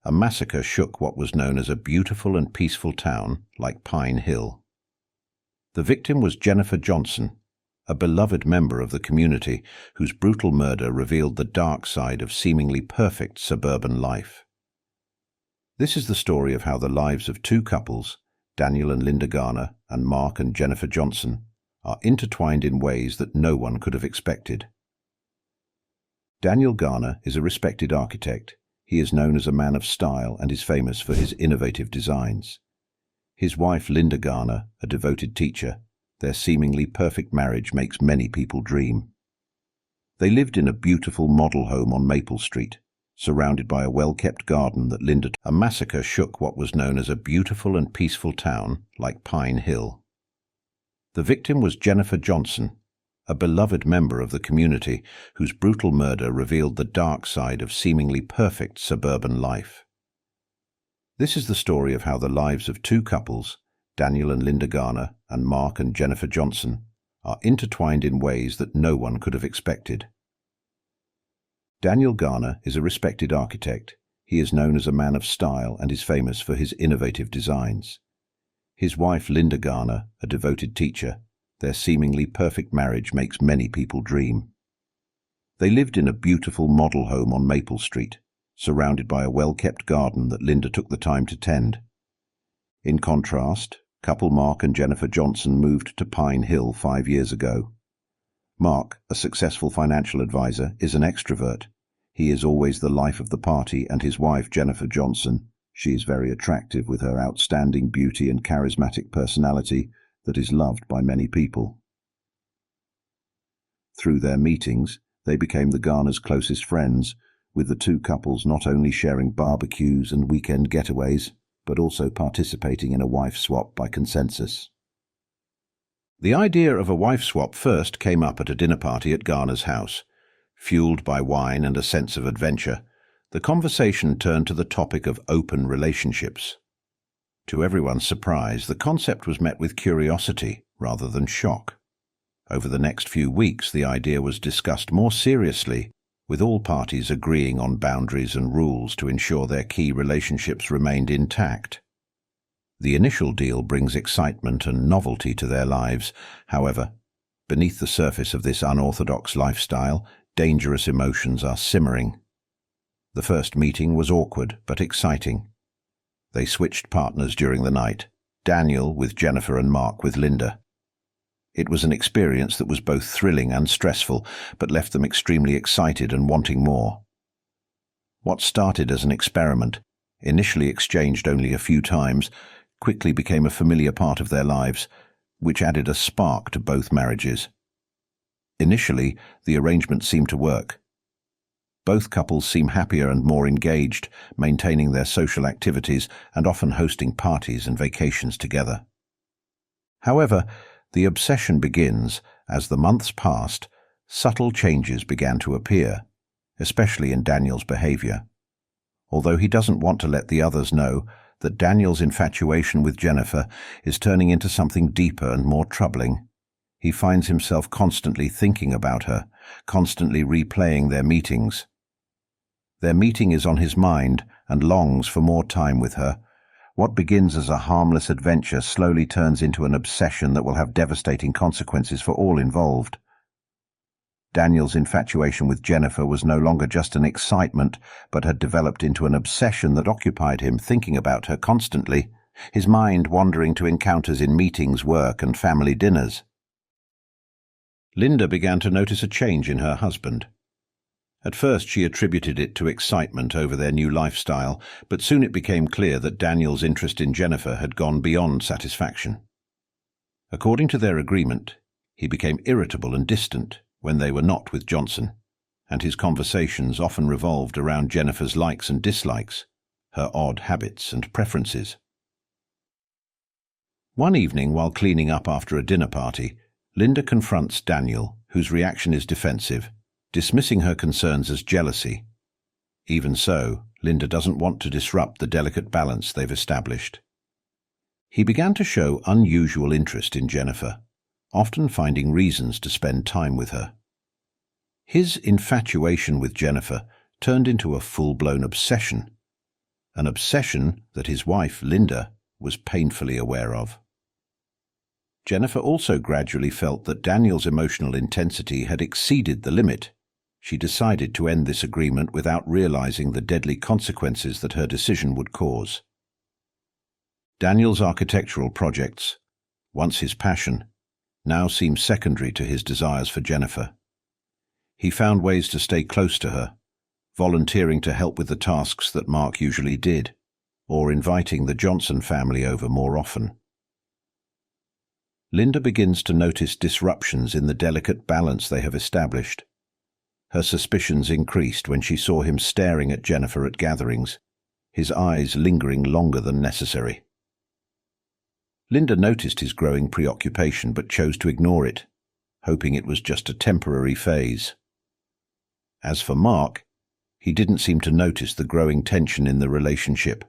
a massacre shook what was known as a beautiful and peaceful town like Pine Hill. The victim was Jennifer Johnson, a beloved member of the community whose brutal murder revealed the dark side of seemingly perfect suburban life. This is the story of how the lives of two couples, Daniel and Linda Garner and Mark and Jennifer Johnson, are intertwined in ways that no one could have expected. Daniel Garner is a respected architect. He is known as a man of style and is famous for his innovative designs. His wife, Linda Garner, a devoted teacher, their seemingly perfect marriage makes many people dream. They lived in a beautiful model home on Maple Street, surrounded by a well-kept garden that Linda. A massacre shook what was known as a beautiful and peaceful town like Pine Hill. The victim was Jennifer Johnson, a beloved member of the community whose brutal murder revealed the dark side of seemingly perfect suburban life. This is the story of how the lives of two couples, Daniel and Linda Garner and Mark and Jennifer Johnson, are intertwined in ways that no one could have expected. Daniel Garner is a respected architect. He is known as a man of style and is famous for his innovative designs. His wife, Linda Garner, a devoted teacher, their seemingly perfect marriage makes many people dream. They lived in a beautiful model home on Maple Street, surrounded by a well-kept garden that Linda took the time to tend. In contrast, couple Mark and Jennifer Johnson moved to Pine Hill 5 years ago. Mark, a successful financial advisor, is an extrovert. He is always the life of the party, and his wife, Jennifer Johnson, she is very attractive with her outstanding beauty and charismatic personality that is loved by many people. Through their meetings, they became the Garners' closest friends, with the two couples not only sharing barbecues and weekend getaways, but also participating in a wife swap by consensus. The idea of a wife swap first came up at a dinner party at Garner's house. Fueled by wine and a sense of adventure, the conversation turned to the topic of open relationships. To everyone's surprise, the concept was met with curiosity rather than shock. Over the next few weeks, the idea was discussed more seriously, with all parties agreeing on boundaries and rules to ensure their key relationships remained intact. The initial deal brings excitement and novelty to their lives. However, beneath the surface of this unorthodox lifestyle, dangerous emotions are simmering. The first meeting was awkward but exciting. They switched partners during the night, Daniel with Jennifer and Mark with Linda. It was an experience that was both thrilling and stressful, but left them extremely excited and wanting more. What started as an experiment, initially exchanged only a few times, quickly became a familiar part of their lives, which added a spark to both marriages. Initially, the arrangement seemed to work. Both couples seem happier and more engaged, maintaining their social activities and often hosting parties and vacations together. However, the obsession begins. As the months passed, subtle changes began to appear, especially in Daniel's behavior. Although he doesn't want to let the others know that Daniel's infatuation with Jennifer is turning into something deeper and more troubling, he finds himself constantly thinking about her, constantly replaying their meetings. Their meeting is on his mind and longs for more time with her. What begins as a harmless adventure slowly turns into an obsession that will have devastating consequences for all involved. Daniel's infatuation with Jennifer was no longer just an excitement, but had developed into an obsession that occupied him, thinking about her constantly, his mind wandering to encounters in meetings, work, and family dinners. Linda began to notice a change in her husband. At first she attributed it to excitement over their new lifestyle, but soon it became clear that Daniel's interest in Jennifer had gone beyond satisfaction. According to their agreement, he became irritable and distant when they were not with Johnson, and his conversations often revolved around Jennifer's likes and dislikes, her odd habits and preferences. One evening, while cleaning up after a dinner party, Linda confronts Daniel, whose reaction is defensive, dismissing her concerns as jealousy. Even so, Linda doesn't want to disrupt the delicate balance they've established. He began to show unusual interest in Jennifer, often finding reasons to spend time with her. His infatuation with Jennifer turned into a full-blown obsession. an obsession that his wife, Linda, was painfully aware of. Jennifer also gradually felt that Daniel's emotional intensity had exceeded the limit. She decided to end this agreement without realizing the deadly consequences that her decision would cause. Daniel's architectural projects, once his passion, now seemed secondary to his desires for Jennifer. He found ways to stay close to her, volunteering to help with the tasks that Mark usually did, or inviting the Johnson family over more often. Linda begins to notice disruptions in the delicate balance they have established. Her suspicions increased when she saw him staring at Jennifer at gatherings, his eyes lingering longer than necessary. Linda noticed his growing preoccupation but chose to ignore it, hoping it was just a temporary phase. As for Mark, he didn't seem to notice the growing tension in the relationship.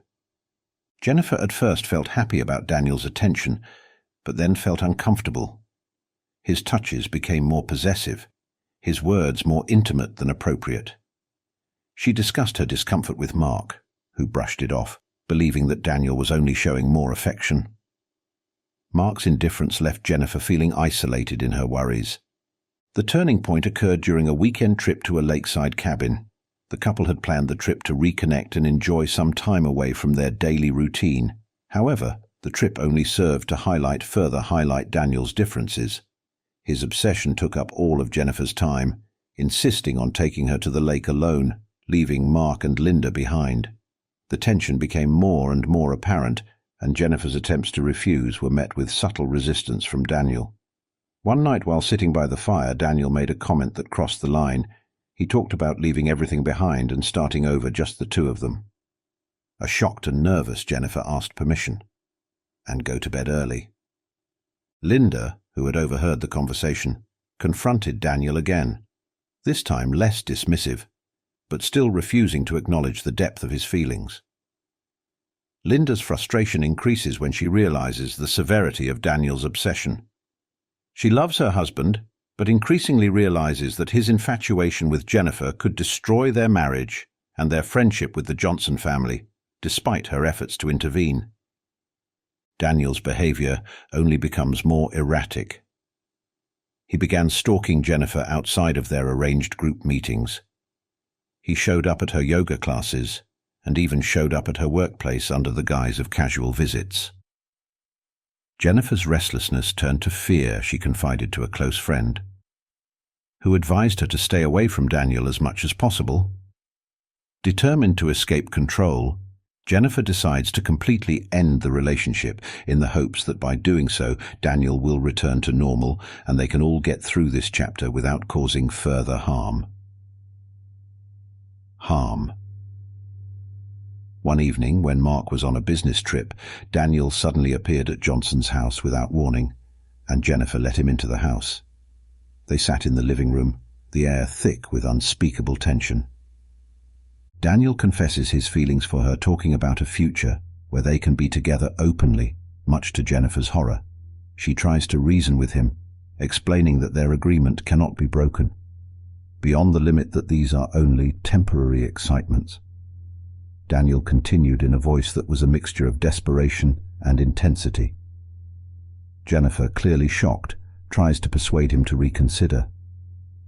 Jennifer at first felt happy about Daniel's attention, but then felt uncomfortable. His touches became more possessive, his words more intimate than appropriate. She discussed her discomfort with Mark, who brushed it off, believing that Daniel was only showing more affection. Mark's indifference left Jennifer feeling isolated in her worries. The turning point occurred during a weekend trip to a lakeside cabin. The couple had planned the trip to reconnect and enjoy some time away from their daily routine. However, the trip only served to further highlight Daniel's differences. His obsession took up all of Jennifer's time, insisting on taking her to the lake alone, leaving Mark and Linda behind. The tension became more and more apparent, and Jennifer's attempts to refuse were met with subtle resistance from Daniel. One night while sitting by the fire, Daniel made a comment that crossed the line. He talked about leaving everything behind and starting over, just the two of them. A shocked and nervous Jennifer asked permission, and go to bed early. Linda, who had overheard the conversation, confronted Daniel again, this time less dismissive, but still refusing to acknowledge the depth of his feelings. Linda's frustration increases when she realizes the severity of Daniel's obsession. She loves her husband, but increasingly realizes that his infatuation with Jennifer could destroy their marriage and their friendship with the Johnson family, despite her efforts to intervene. Daniel's behavior only becomes more erratic. He began stalking Jennifer outside of their arranged group meetings. He showed up at her yoga classes and even showed up at her workplace under the guise of casual visits. Jennifer's restlessness turned to fear, she confided to a close friend, who advised her to stay away from Daniel as much as possible. Determined to escape control, Jennifer decides to completely end the relationship in the hopes that by doing so, Daniel will return to normal and they can all get through this chapter without causing further harm. One evening, when Mark was on a business trip, Daniel suddenly appeared at Johnson's house without warning, and Jennifer let him into the house. They sat in the living room, the air thick with unspeakable tension. Daniel confesses his feelings for her, talking about a future where they can be together openly, much to Jennifer's horror. She tries to reason with him, explaining that their agreement cannot be broken, beyond the limit that these are only temporary excitements. Daniel continued in a voice that was a mixture of desperation and intensity. Jennifer, clearly shocked, tries to persuade him to reconsider.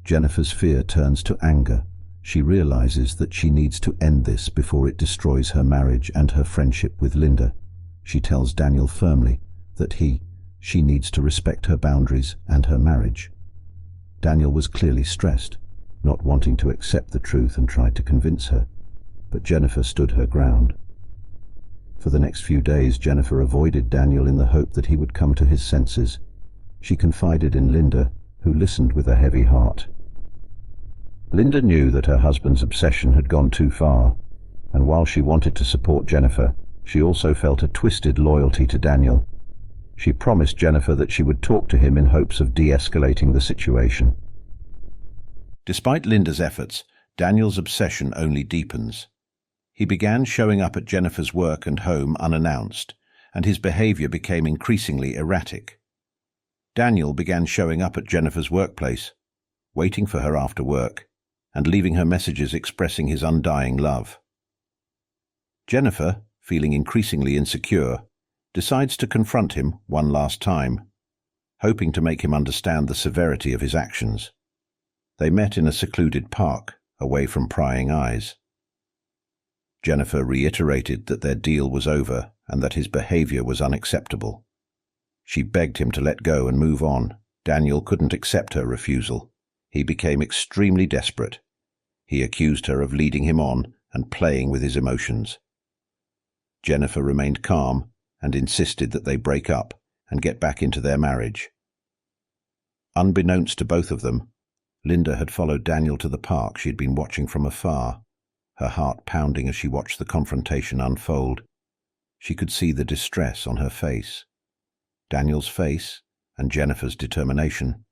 Jennifer's fear turns to anger. She realizes that she needs to end this before it destroys her marriage and her friendship with Linda. She tells Daniel firmly that she needs to respect her boundaries and her marriage. Daniel was clearly stressed, not wanting to accept the truth, and tried to convince her, but Jennifer stood her ground. For the next few days, Jennifer avoided Daniel in the hope that he would come to his senses. She confided in Linda, who listened with a heavy heart. Linda knew that her husband's obsession had gone too far, and while she wanted to support Jennifer, she also felt a twisted loyalty to Daniel. She promised Jennifer that she would talk to him in hopes of de-escalating the situation. Despite Linda's efforts, Daniel's obsession only deepens. He began showing up at Jennifer's work and home unannounced, and his behavior became increasingly erratic. Daniel began showing up at Jennifer's workplace, waiting for her after work, and leaving her messages expressing his undying love. Jennifer, feeling increasingly insecure, decides to confront him one last time, hoping to make him understand the severity of his actions. They met in a secluded park, away from prying eyes. Jennifer reiterated that their deal was over and that his behavior was unacceptable. She begged him to let go and move on. Daniel couldn't accept her refusal. He became extremely desperate. He accused her of leading him on and playing with his emotions. Jennifer remained calm and insisted that they break up and get back into their marriage. Unbeknownst to both of them, Linda had followed Daniel to the park she had been watching from afar, her heart pounding as she watched the confrontation unfold. She could see the distress on her face, Daniel's face, and Jennifer's determination.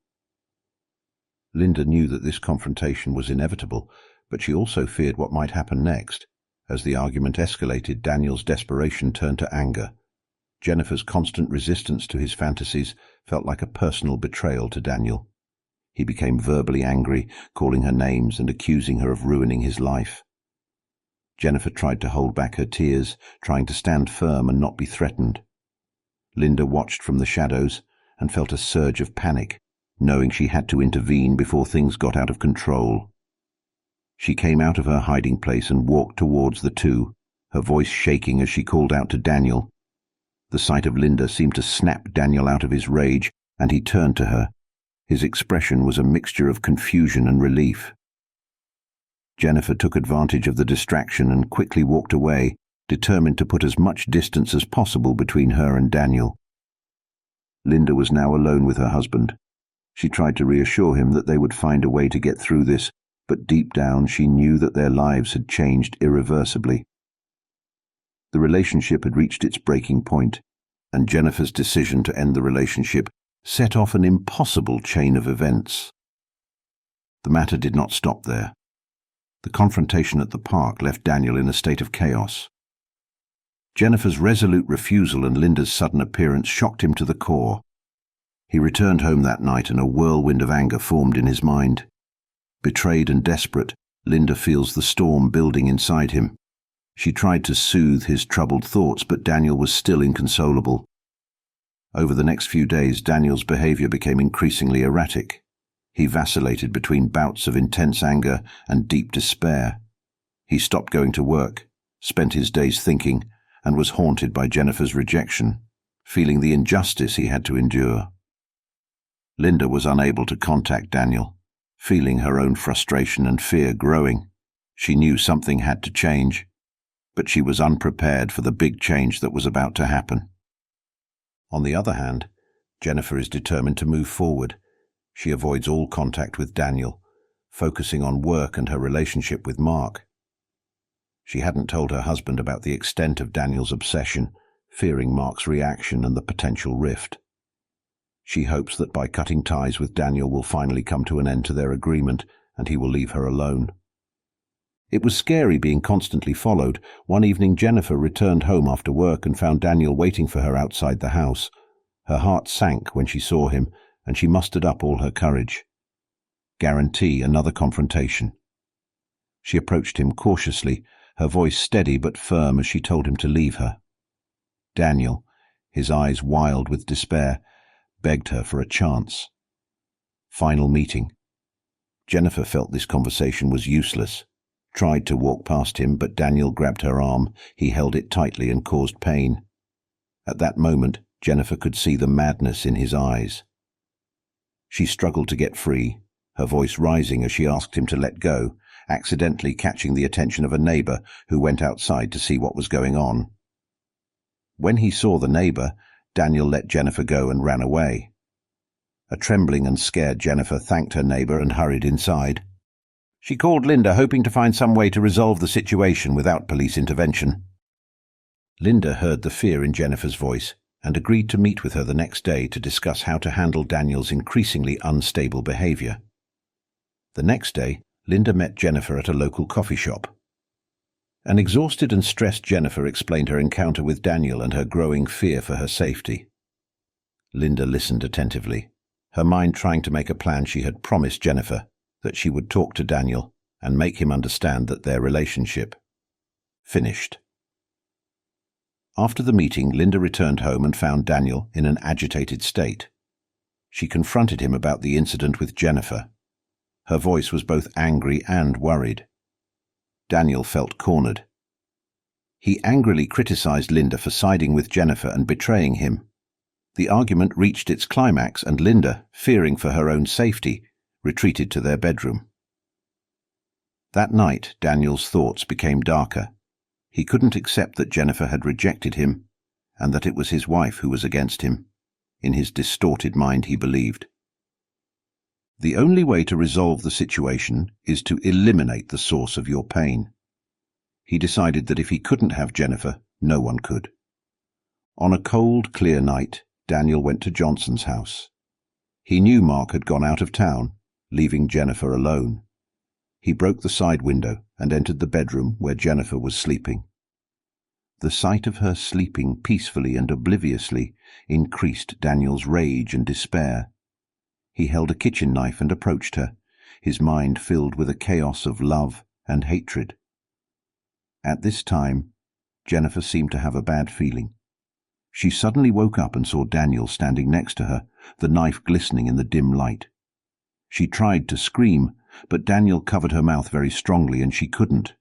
Linda knew that this confrontation was inevitable, but she also feared what might happen next. As the argument escalated, Daniel's desperation turned to anger. Jennifer's constant resistance to his fantasies felt like a personal betrayal to Daniel. He became verbally angry, calling her names and accusing her of ruining his life. Jennifer tried to hold back her tears, trying to stand firm and not be threatened. Linda watched from the shadows and felt a surge of panic, knowing she had to intervene before things got out of control. She came out of her hiding place and walked towards the two, her voice shaking as she called out to Daniel. The sight of Linda seemed to snap Daniel out of his rage, and he turned to her. His expression was a mixture of confusion and relief. Jennifer took advantage of the distraction and quickly walked away, determined to put as much distance as possible between her and Daniel. Linda was now alone with her husband. She tried to reassure him that they would find a way to get through this, but deep down she knew that their lives had changed irreversibly. The relationship had reached its breaking point, and Jennifer's decision to end the relationship set off an impossible chain of events. The matter did not stop there. The confrontation at the park left Daniel in a state of chaos. Jennifer's resolute refusal and Linda's sudden appearance shocked him to the core. He returned home that night and a whirlwind of anger formed in his mind. Betrayed and desperate, Linda feels the storm building inside him. She tried to soothe his troubled thoughts, but Daniel was still inconsolable. Over the next few days, Daniel's behavior became increasingly erratic. He vacillated between bouts of intense anger and deep despair. He stopped going to work, spent his days thinking, and was haunted by Jennifer's rejection, feeling the injustice he had to endure. Linda was unable to contact Daniel, feeling her own frustration and fear growing. She knew something had to change, but she was unprepared for the big change that was about to happen. On the other hand, Jennifer is determined to move forward. She avoids all contact with Daniel, focusing on work and her relationship with Mark. She hadn't told her husband about the extent of Daniel's obsession, fearing Mark's reaction and the potential rift. She hopes that by cutting ties with Daniel will finally come to an end to their agreement and he will leave her alone. It was scary being constantly followed. One evening Jennifer returned home after work and found Daniel waiting for her outside the house. Her heart sank when she saw him, and she mustered up all her courage. Guarantee another confrontation. She approached him cautiously, her voice steady but firm as she told him to leave her. Daniel, his eyes wild with despair, begged her for a chance. Final meeting. Jennifer felt this conversation was useless. Tried to walk past him, but Daniel grabbed her arm. He held it tightly and caused pain. At that moment, Jennifer could see the madness in his eyes. She struggled to get free, her voice rising as she asked him to let go, accidentally catching the attention of a neighbor who went outside to see what was going on. When he saw the neighbor, Daniel let Jennifer go and ran away. A trembling and scared Jennifer thanked her neighbor and hurried inside. She called Linda, hoping to find some way to resolve the situation without police intervention. Linda heard the fear in Jennifer's voice and agreed to meet with her the next day to discuss how to handle Daniel's increasingly unstable behavior. The next day, Linda met Jennifer at a local coffee shop. An exhausted and stressed Jennifer explained her encounter with Daniel and her growing fear for her safety. Linda listened attentively, her mind trying to make a plan. She had promised Jennifer that she would talk to Daniel and make him understand that their relationship finished. After the meeting, Linda returned home and found Daniel in an agitated state. She confronted him about the incident with Jennifer. Her voice was both angry and worried. Daniel felt cornered. He angrily criticized Linda for siding with Jennifer and betraying him. The argument reached its climax, and Linda, fearing for her own safety, retreated to their bedroom. That night, Daniel's thoughts became darker. He couldn't accept that Jennifer had rejected him, and that it was his wife who was against him. In his distorted mind, he believed. The only way to resolve the situation is to eliminate the source of your pain. He decided that if he couldn't have Jennifer, no one could. On a cold, clear night, Daniel went to Johnson's house. He knew Mark had gone out of town, leaving Jennifer alone. He broke the side window and entered the bedroom where Jennifer was sleeping. The sight of her sleeping peacefully and obliviously increased Daniel's rage and despair. He held a kitchen knife and approached her, his mind filled with a chaos of love and hatred. At this time, Jennifer seemed to have a bad feeling. She suddenly woke up and saw Daniel standing next to her, the knife glistening in the dim light. She tried to scream, but Daniel covered her mouth very strongly and she couldn't.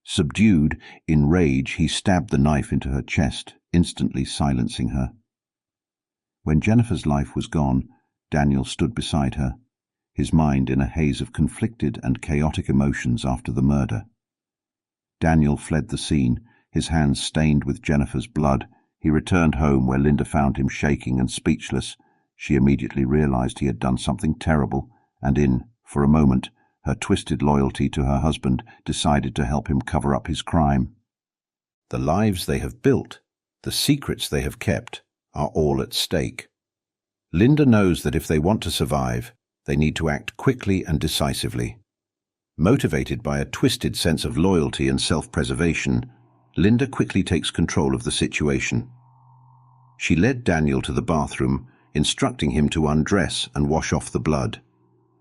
Subdued, in rage, he stabbed the knife into her chest, instantly silencing her. When Jennifer's life was gone, Daniel stood beside her, his mind in a haze of conflicted and chaotic emotions after the murder. Daniel fled the scene, his hands stained with Jennifer's blood. He returned home where Linda found him shaking and speechless. She immediately realized he had done something terrible, and for a moment, her twisted loyalty to her husband decided to help him cover up his crime. The lives they have built, the secrets they have kept, are all at stake. Linda knows that if they want to survive, they need to act quickly and decisively. Motivated by a twisted sense of loyalty and self-preservation, Linda quickly takes control of the situation. She led Daniel to the bathroom, instructing him to undress and wash off the blood.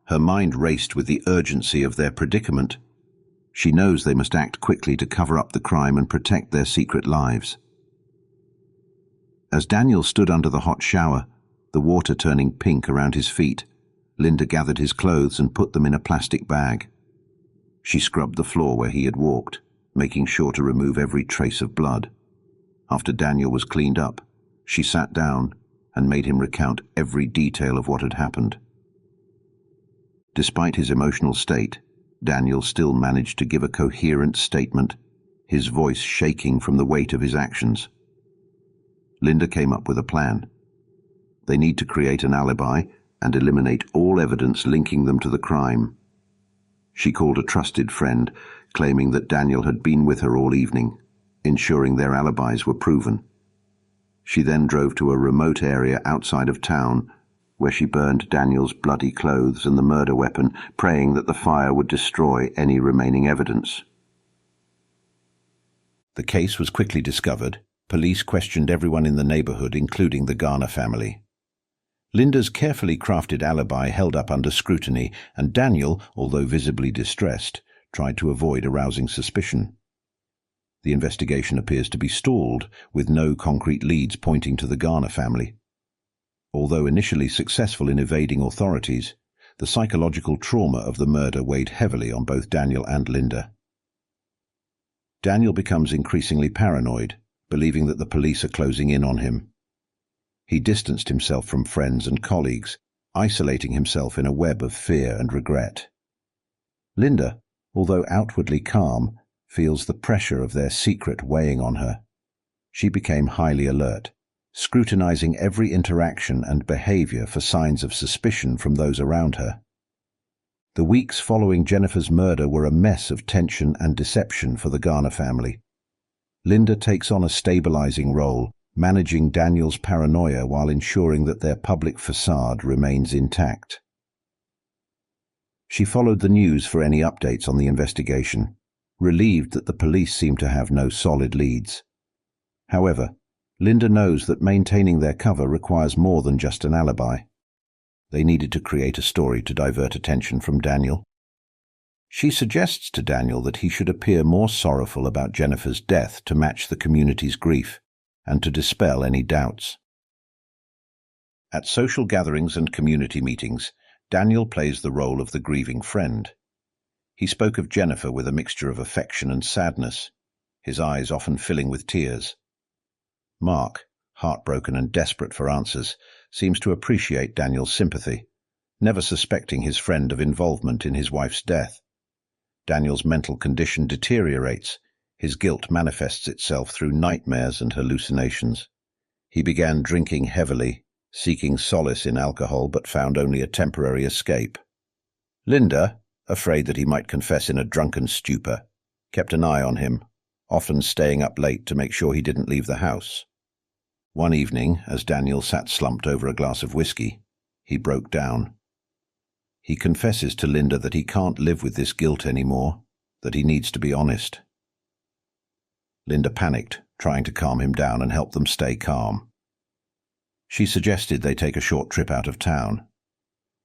Her mind raced with the urgency of their predicament. She knows they must act quickly to cover up the crime and protect their secret lives. As Daniel stood under the hot shower, the water turning pink around his feet, Linda gathered his clothes and put them in a plastic bag. She scrubbed the floor where he had walked, making sure to remove every trace of blood. After Daniel was cleaned up, she sat down and made him recount every detail of what had happened. Despite his emotional state, Daniel still managed to give a coherent statement, his voice shaking from the weight of his actions. Linda came up with a plan. They need to create an alibi and eliminate all evidence linking them to the crime. She called a trusted friend, claiming that Daniel had been with her all evening, ensuring their alibis were proven. She then drove to a remote area outside of town, where she burned Daniel's bloody clothes and the murder weapon, praying that the fire would destroy any remaining evidence. The case was quickly discovered. Police questioned everyone in the neighborhood, including the Garner family. Linda's carefully crafted alibi held up under scrutiny, and Daniel, although visibly distressed, tried to avoid arousing suspicion. The investigation appears to be stalled, with no concrete leads pointing to the Garner family. Although initially successful in evading authorities, the psychological trauma of the murder weighed heavily on both Daniel and Linda. Daniel becomes increasingly paranoid, believing that the police are closing in on him. He distanced himself from friends and colleagues, isolating himself in a web of fear and regret. Linda, although outwardly calm, feels the pressure of their secret weighing on her. She became highly alert, scrutinizing every interaction and behavior for signs of suspicion from those around her. The weeks following Jennifer's murder were a mess of tension and deception for the Garner family. Linda takes on a stabilizing role, managing Daniel's paranoia while ensuring that their public facade remains intact. She followed the news for any updates on the investigation, relieved that the police seemed to have no solid leads. However, Linda knows that maintaining their cover requires more than just an alibi. They needed to create a story to divert attention from Daniel. She suggests to Daniel that he should appear more sorrowful about Jennifer's death to match the community's grief. and to dispel any doubts. At social gatherings and community meetings, Daniel plays the role of the grieving friend. He spoke of Jennifer with a mixture of affection and sadness, his eyes often filling with tears. Mark, heartbroken and desperate for answers, seems to appreciate Daniel's sympathy, never suspecting his friend of involvement in his wife's death. Daniel's mental condition deteriorates. His guilt manifests itself through nightmares and hallucinations. He began drinking heavily, seeking solace in alcohol, but found only a temporary escape. Linda, afraid that he might confess in a drunken stupor, kept an eye on him, often staying up late to make sure he didn't leave the house. One evening, as Daniel sat slumped over a glass of whiskey, he broke down. He confesses to Linda that he can't live with this guilt anymore, that he needs to be honest. Linda panicked, trying to calm him down and help them stay calm. She suggested they take a short trip out of town.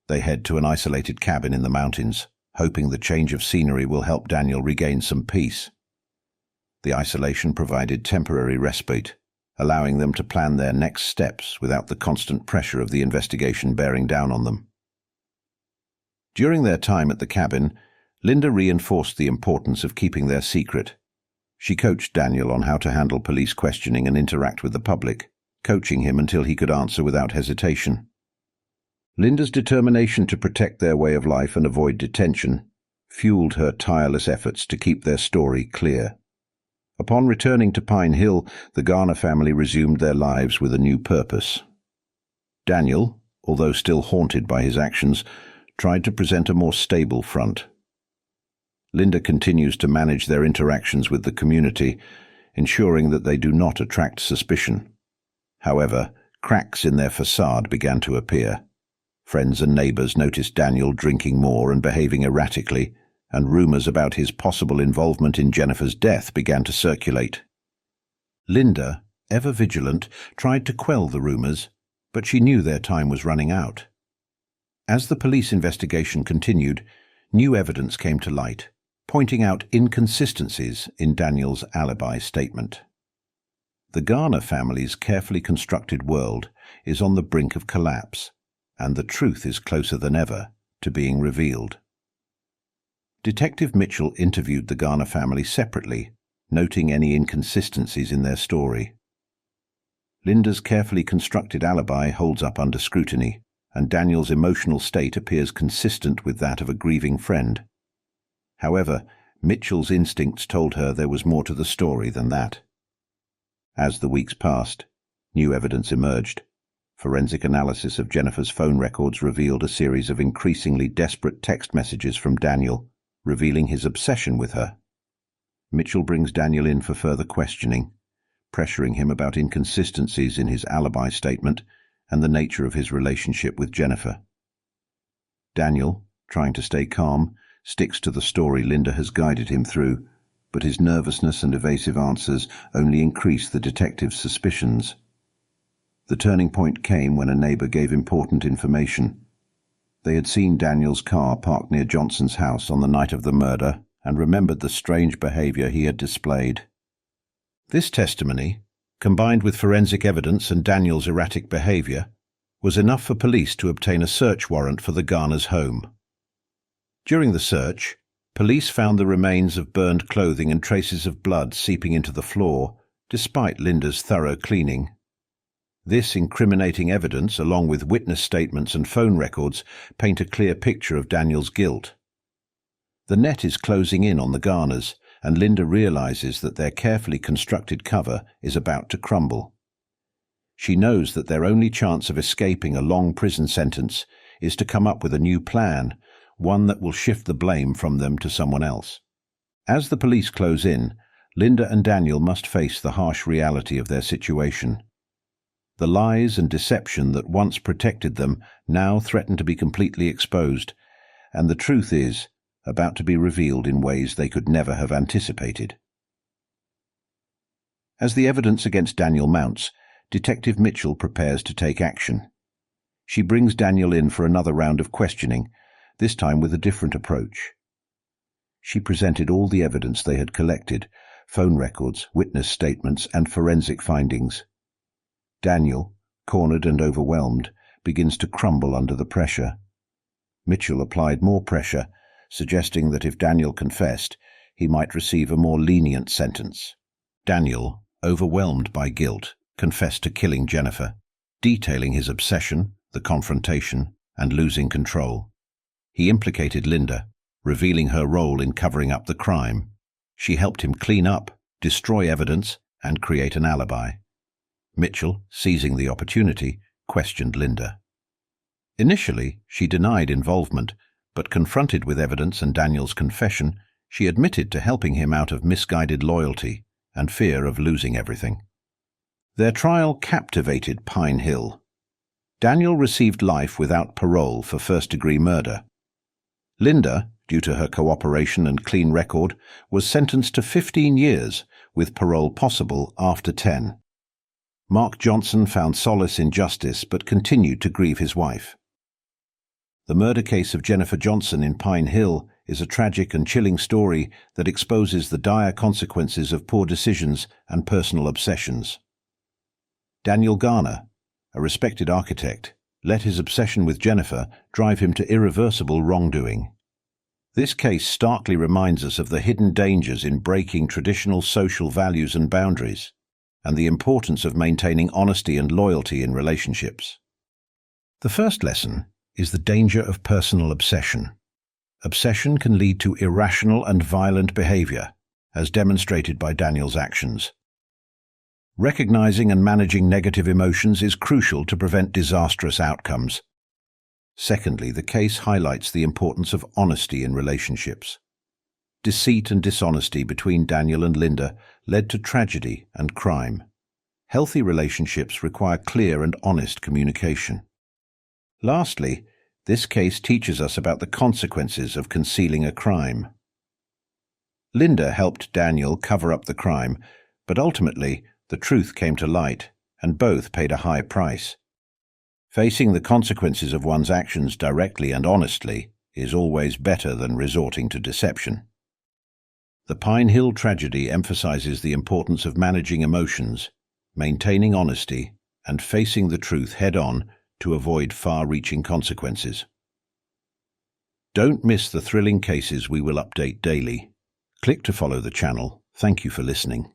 They head to an isolated cabin in the mountains, hoping the change of scenery will help Daniel regain some peace. The isolation provided temporary respite, allowing them to plan their next steps without the constant pressure of the investigation bearing down on them. During their time at the cabin, Linda reinforced the importance of keeping their secret. She coached Daniel on how to handle police questioning and interact with the public, coaching him until he could answer without hesitation. Linda's determination to protect their way of life and avoid detention fueled her tireless efforts to keep their story clear. Upon returning to Pine Hill, the Garner family resumed their lives with a new purpose. Daniel, although still haunted by his actions, tried to present a more stable front. Linda continues to manage their interactions with the community, ensuring that they do not attract suspicion. However, cracks in their facade began to appear. Friends and neighbors noticed Daniel drinking more and behaving erratically, and rumors about his possible involvement in Jennifer's death began to circulate. Linda, ever vigilant, tried to quell the rumors, but she knew their time was running out. As the police investigation continued, new evidence came to light, pointing out inconsistencies in Daniel's alibi statement. The Garner family's carefully constructed world is on the brink of collapse, and the truth is closer than ever to being revealed. Detective Mitchell interviewed the Garner family separately, noting any inconsistencies in their story. Linda's carefully constructed alibi holds up under scrutiny, and Daniel's emotional state appears consistent with that of a grieving friend. However, Mitchell's instincts told her there was more to the story than that. As the weeks passed, new evidence emerged. Forensic analysis of Jennifer's phone records revealed a series of increasingly desperate text messages from Daniel, revealing his obsession with her. Mitchell brings Daniel in for further questioning, pressuring him about inconsistencies in his alibi statement and the nature of his relationship with Jennifer. Daniel, trying to stay calm, sticks to the story Linda has guided him through, but his nervousness and evasive answers only increase the detective's suspicions. The turning point came when a neighbor gave important information. They had seen Daniel's car parked near Johnson's house on the night of the murder and remembered the strange behavior he had displayed. This testimony, combined with forensic evidence and Daniel's erratic behavior, was enough for police to obtain a search warrant for the Garner's home. During the search, police found the remains of burned clothing and traces of blood seeping into the floor, despite Linda's thorough cleaning. This incriminating evidence, along with witness statements and phone records, paint a clear picture of Daniel's guilt. The net is closing in on the Garners, and Linda realizes that their carefully constructed cover is about to crumble. She knows that their only chance of escaping a long prison sentence is to come up with a new plan, one that will shift the blame from them to someone else. As the police close in, Linda and Daniel must face the harsh reality of their situation. The lies and deception that once protected them now threaten to be completely exposed, and the truth is about to be revealed in ways they could never have anticipated. As the evidence against Daniel mounts, Detective Mitchell prepares to take action. She brings Daniel in for another round of questioning, this time with a different approach. She presented all the evidence they had collected, phone records, witness statements, and forensic findings, Daniel, cornered and overwhelmed, begins to crumble under the pressure. Mitchell applied more pressure, suggesting that if Daniel confessed, he might receive a more lenient sentence. Daniel, overwhelmed by guilt, confessed to killing Jennifer, detailing his obsession, the confrontation, and losing control. He implicated Linda, revealing her role in covering up the crime. She helped him clean up, destroy evidence, and create an alibi. Mitchell, seizing the opportunity, questioned Linda. Initially, she denied involvement, but confronted with evidence and Daniel's confession, she admitted to helping him out of misguided loyalty and fear of losing everything. Their trial captivated Pine Hill. Daniel received life without parole for first-degree murder. Linda, due to her cooperation and clean record, was sentenced to 15 years, with parole possible after 10. Mark Johnson found solace in justice but continued to grieve his wife. The murder case of Jennifer Johnson in Pine Hill is a tragic and chilling story that exposes the dire consequences of poor decisions and personal obsessions. Daniel Garner, a respected architect, let his obsession with Jennifer drive him to irreversible wrongdoing. This case starkly reminds us of the hidden dangers in breaking traditional social values and boundaries, and the importance of maintaining honesty and loyalty in relationships. The first lesson is the danger of personal obsession. Obsession can lead to irrational and violent behavior, as demonstrated by Daniel's actions. Recognizing and managing negative emotions is crucial to prevent disastrous outcomes. Secondly, the case highlights the importance of honesty in relationships. Deceit and dishonesty between Daniel and Linda led to tragedy and crime. Healthy relationships require clear and honest communication. Lastly, this case teaches us about the consequences of concealing a crime. Linda helped Daniel cover up the crime, but ultimately the truth came to light, and both paid a high price. Facing the consequences of one's actions directly and honestly is always better than resorting to deception. The Pine Hill tragedy emphasizes the importance of managing emotions, maintaining honesty, and facing the truth head-on to avoid far-reaching consequences. Don't miss the thrilling cases we will update daily. Click to follow the channel. Thank you for listening.